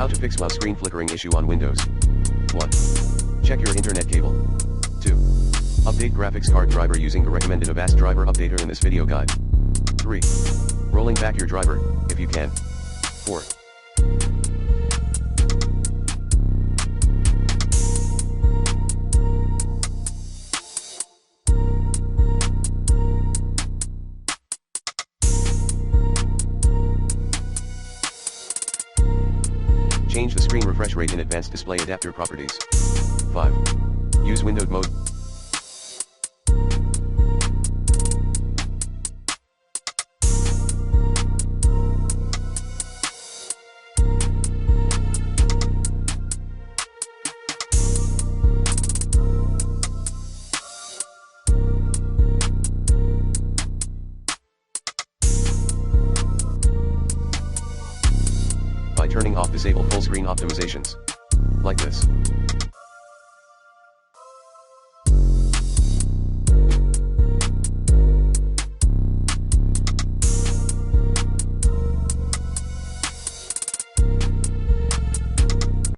How to fix while screen flickering issue on Windows. 1. Check your internet cable. 2. Update graphics card driver using the recommended Avast driver updater in this video guide. 3. Rolling back your driver, if you can. 4. Change the screen refresh rate in advanced display adapter properties. 5. Use windowed mode. By turning off disable full screen optimizations. Like this.